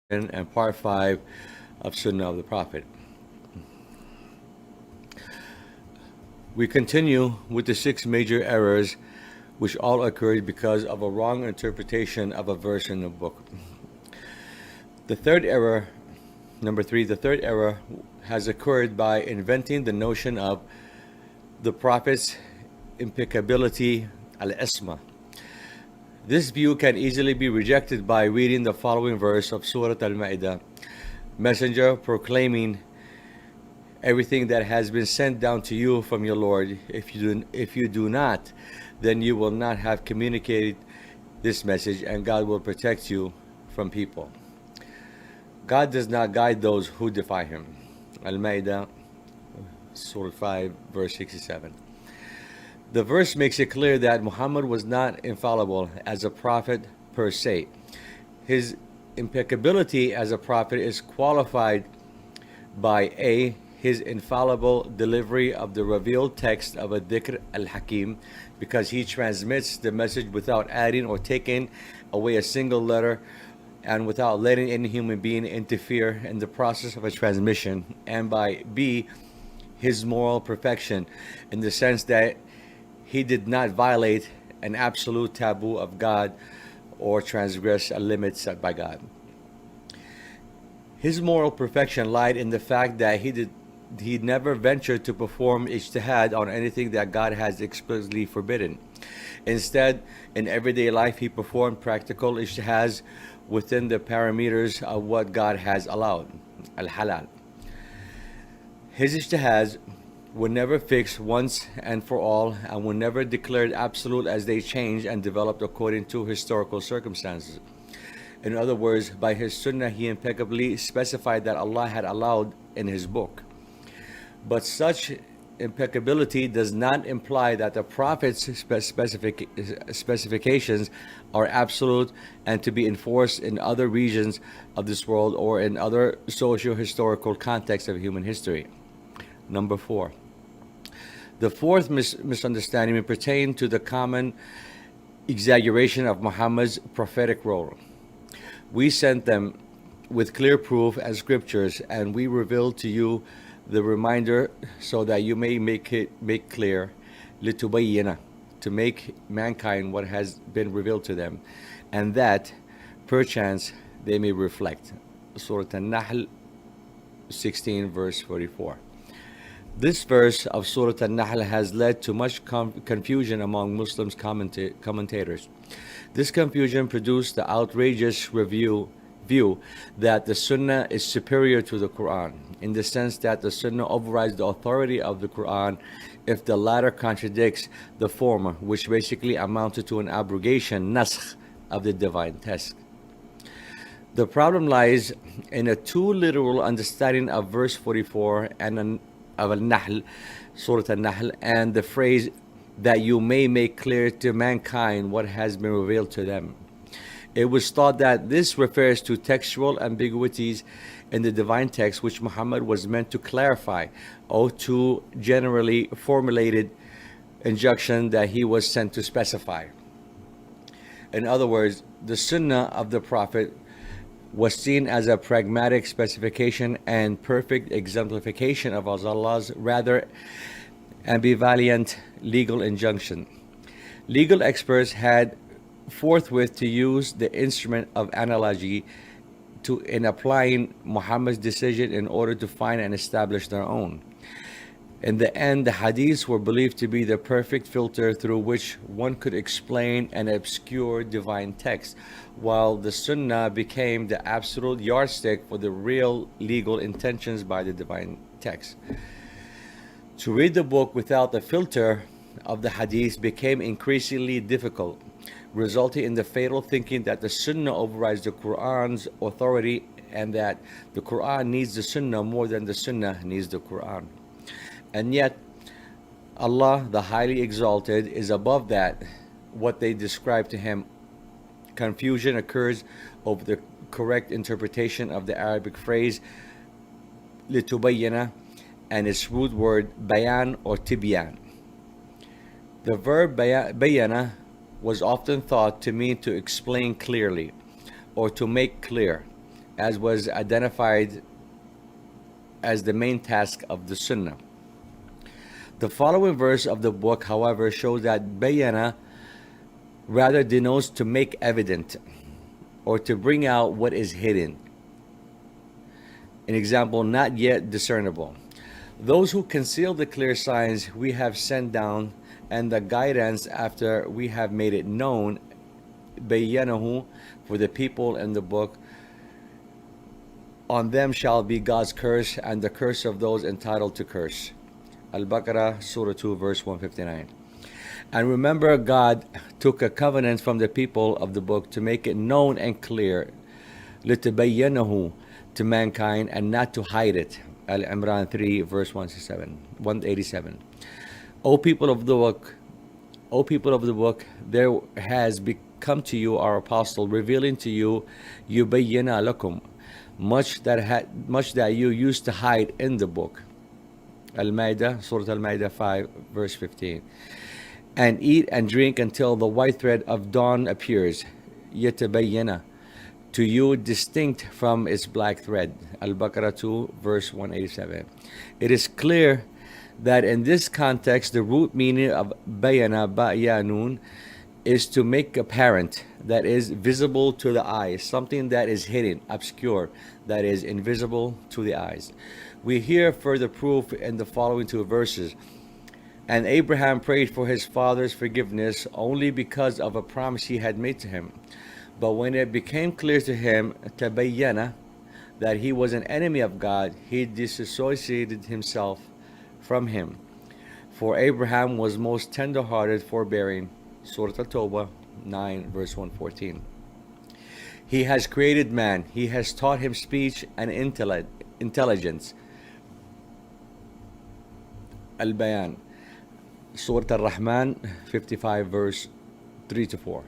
and part 5 of Sunnah of the Prophet. We continue with the 6 major errors which all occurred because of a wrong interpretation of a verse in the book. The third error, number 3, the third error has occurred by inventing the notion of the Prophet's impeccability, al-isma. This view can easily be rejected by reading the following verse of Surat Al-Ma'ida. Messenger proclaiming everything that has been sent down to you from your Lord. If you do not, then you will not have communicated this message, and God will protect you from people. God does not guide those who defy Him. Al-Ma'ida, Surah 5, verse 67. The verse makes it clear that Muhammad was not infallible as a prophet per se. His impeccability as a prophet is qualified by a. his infallible delivery of the revealed text of al-dhikr, al-hakim, because he transmits the message without adding or taking away a single letter and without letting any human being interfere in the process of a transmission, and by b. his moral perfection, in the sense that he did not violate an absolute taboo of God or transgress a limit set by God. His moral perfection lied in the fact that he never ventured to perform ijtihad on anything that God has explicitly forbidden. Instead, in everyday life, he performed practical ijtihads within the parameters of what God has allowed, al-halal. His ijtihads were never fixed once and for all, and were never declared absolute, as they changed and developed according to historical circumstances. In other words, by his sunnah he impeccably specified that Allah had allowed in his book. But such impeccability does not imply that the Prophet's specifications are absolute and to be enforced in other regions of this world or in other socio-historical contexts of human history. Number 4. The fourth misunderstanding may pertain to the common exaggeration of Muhammad's prophetic role. We sent them with clear proof and scriptures, and we revealed to you the reminder so that you may make clear, لِتُبَيِّنَ, to make mankind what has been revealed to them, and that perchance they may reflect. Surat Al-Nahl 16, verse 44. This verse of Surah Al-Nahl has led to much confusion among Muslims commentators. This confusion produced the outrageous view that the Sunnah is superior to the Quran, in the sense that the Sunnah overrides the authority of the Quran if the latter contradicts the former, which basically amounted to an abrogation, naskh, of the divine text. The problem lies in a too literal understanding of verse 44 and of Al-Nahl, Surah Al-Nahl, and the phrase that you may make clear to mankind what has been revealed to them. It was thought that this refers to textual ambiguities in the divine text which Muhammad was meant to clarify, or to generally formulated injunction that he was sent to specify. In other words, the Sunnah of the Prophet was seen as a pragmatic specification and perfect exemplification of Allah's rather ambivalent legal injunction. Legal experts had forthwith to use the instrument of analogy in applying Muhammad's decision in order to find and establish their own. In the end, the hadiths were believed to be the perfect filter through which one could explain an obscure divine text, while the Sunnah became the absolute yardstick for the real legal intentions by the divine text. To read the book without the filter of the hadith became increasingly difficult, resulting in the fatal thinking that the Sunnah overrides the Quran's authority, and that the Quran needs the Sunnah more than the Sunnah needs the Quran. And yet, Allah, the highly exalted, is above that, what they describe to Him. Confusion occurs over the correct interpretation of the Arabic phrase لِتُبَيِّنَ and its root word bayan or tibyan. The verb bayana was often thought to mean to explain clearly or to make clear, as was identified as the main task of the Sunnah. The following verse of the book, however, shows that bayana rather denotes to make evident or to bring out what is hidden. An example, not yet discernible. Those who conceal the clear signs we have sent down and the guidance after we have made it known, bayyanahu, for the people in the book, on them shall be God's curse and the curse of those entitled to curse. Al-Baqarah, Surah 2, verse 159. And remember, God took a covenant from the people of the book to make it known and clear, لِتَبَيَّنَهُ, to mankind, and not to hide it. Al-Imran 3, verse 187. O people of the book, there has come to you our apostle, revealing to you, yubayyana lakum, much that you used to hide in the book. Al-Ma'ida, Surat Al-Ma'ida 5, verse 15. And eat and drink until the white thread of dawn appears, yatabayyana, to you distinct from its black thread. Al-Baqarah 2, verse 187. It is clear that in this context, the root meaning of bayana, ba'yanun, is to make apparent, that is visible to the eyes, something that is hidden, obscure, that is invisible to the eyes. We hear further proof in the following two verses. And Abraham prayed for his father's forgiveness only because of a promise he had made to him. But when it became clear to him, tabayyana, that he was an enemy of God, he disassociated himself from him. For Abraham was most tender-hearted, forbearing. Surat Al-Tawbah 9, verse 114. He has created man. He has taught him speech and intelligence. Al-Bayan, Surat Al-Rahman 55, verse 3 to 4.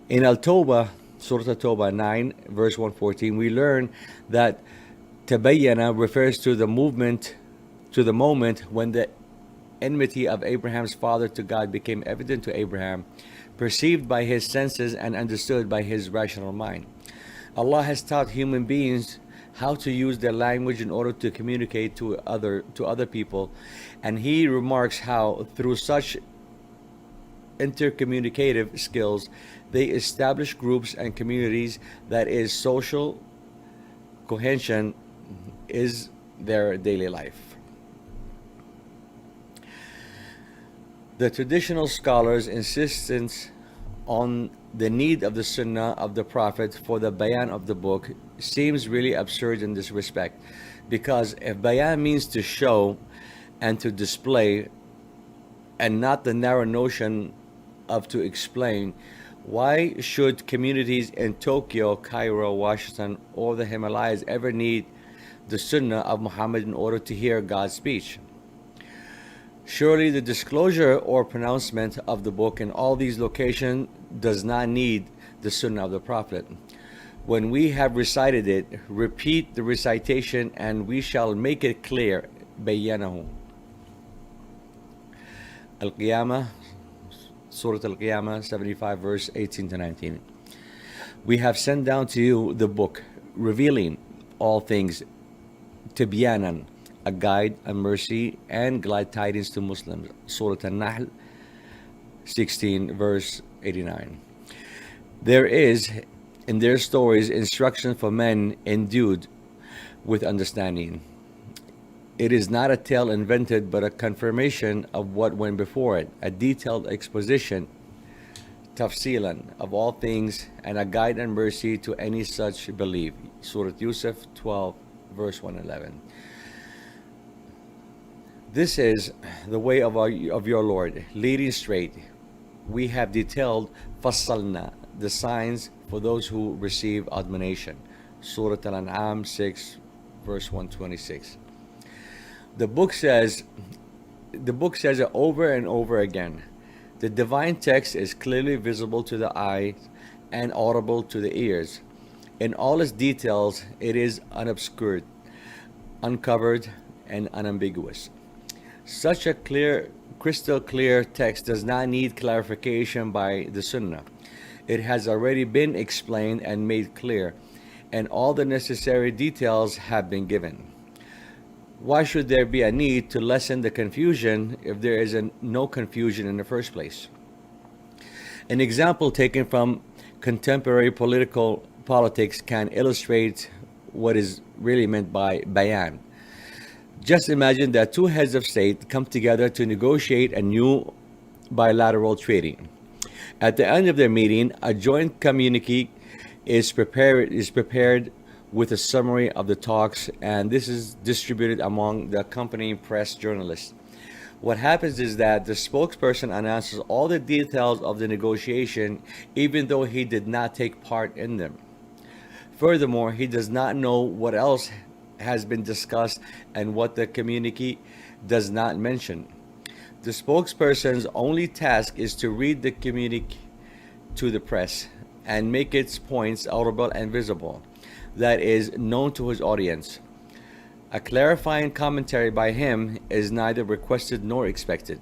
In Al-Tawbah, Surat Al-Tawbah 9, verse 114, we learn that tabayyana refers to the moment when the enmity of Abraham's father to God became evident to Abraham, perceived by his senses and understood by his rational mind. Allah has taught human beings how to use their language in order to communicate to other people, and he remarks how through such intercommunicative skills they establish groups and communities, that is, social cohesion is their daily life. The traditional scholars' insistence on the need of the Sunnah of the Prophet for the bayan of the book seems really absurd in this respect, because if bayan means to show and to display and not the narrow notion of to explain, why should communities in Tokyo, Cairo, Washington, or the Himalayas ever need the Sunnah of Muhammad in order to hear God's speech? Surely the disclosure or pronouncement of the book in all these locations does not need the Sunnah of the Prophet. When we have recited it, repeat the recitation and we shall make it clear. Bayyanahu. Al-Qiyamah, Surah Al-Qiyamah 75, verse 18 to 19. We have sent down to you the book, revealing all things, tibyanan, a guide, a mercy, and glad tidings to Muslims. Surah Al-Nahl 16, verse 89. There is in their stories instruction for men endued with understanding. It is not a tale invented, but a confirmation of what went before it, a detailed exposition, tafsilan, of all things, and a guide and mercy to any such belief. Surah Yusuf 12, verse 111. This is the way of your Lord, leading straight. We have detailed fassalna, the signs for those who receive admonition. Surah Al-An'am 6, verse 126. The book says it over and over again. The divine text is clearly visible to the eye and audible to the ears. In all its details, it is unobscured, uncovered, and unambiguous. Such a crystal clear text does not need clarification by the Sunnah. It has already been explained and made clear, and all the necessary details have been given. Why should there be a need to lessen the confusion if there is no confusion in the first place? An example taken from contemporary politics can illustrate what is really meant by bayan. Just imagine that two heads of state come together to negotiate a new bilateral treaty. At the end of their meeting, a joint communique is prepared with a summary of the talks, and this is distributed among the accompanying press journalists. What happens is that the spokesperson announces all the details of the negotiation, even though he did not take part in them. Furthermore, he does not know what else has been discussed and what the communique does not mention. The spokesperson's only task is to read the communique to the press and make its points audible and visible, that is, known to his audience. A clarifying commentary by him is neither requested nor expected.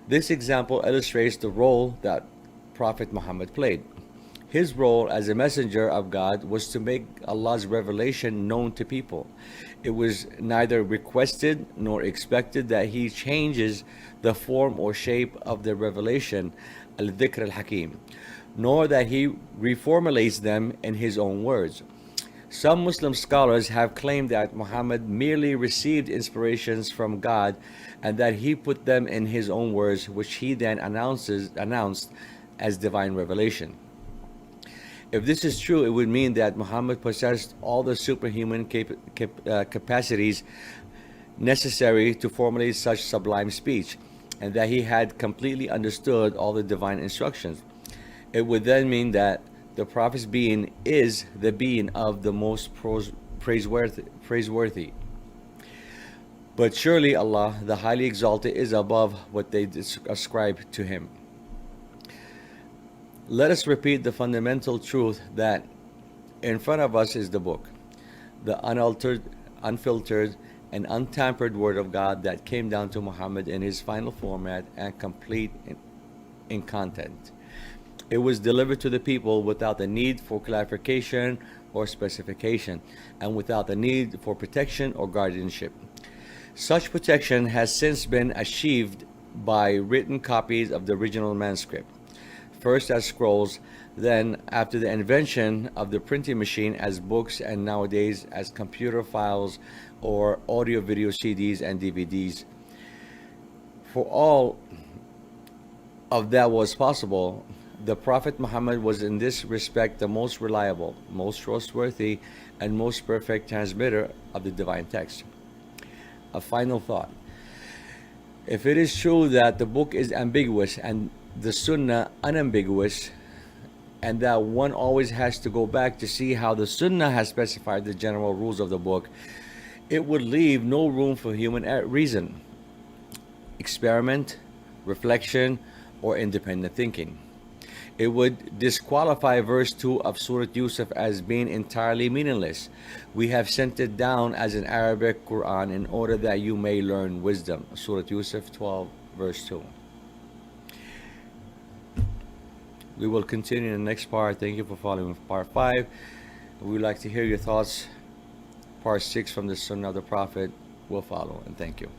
This example illustrates the role that Prophet Muhammad played. His role as a messenger of God was to make Allah's revelation known to people. It was neither requested nor expected that he changes the form or shape of the revelation, al-dhikr, al-hakim, nor that he reformulates them in his own words. Some Muslim scholars have claimed that Muhammad merely received inspirations from God and that he put them in his own words, which he then announced as divine revelation. If this is true, it would mean that Muhammad possessed all the superhuman capacities necessary to formulate such sublime speech, and that he had completely understood all the divine instructions. It would then mean that the Prophet's being is the being of the most praiseworthy. But surely Allah, the highly exalted, is above what they ascribe to him. Let us repeat the fundamental truth that in front of us is the book, the unaltered, unfiltered, and untampered word of God that came down to Muhammad in his final format and complete in content. It was delivered to the people without the need for clarification or specification, and without the need for protection or guardianship. Such protection has since been achieved by written copies of the original manuscript, first as scrolls, then after the invention of the printing machine as books, and nowadays as computer files or audio-video CDs and DVDs. For all of that was possible, the Prophet Muhammad was in this respect the most reliable, most trustworthy, and most perfect transmitter of the divine text. A final thought. If it is true that the book is ambiguous and the Sunnah unambiguous, and that one always has to go back to see how the Sunnah has specified the general rules of the book, it would leave no room for human reason, experiment, reflection, or independent thinking. It would disqualify verse 2 of Surat Yusuf as being entirely meaningless. We have sent it down as an Arabic Quran in order that you may learn wisdom. Surat Yusuf 12 verse 2. We will continue in the next part. Thank you for following part 5. We would like to hear your thoughts. Part 6 from the Sunnah of the Prophet will follow, and thank you.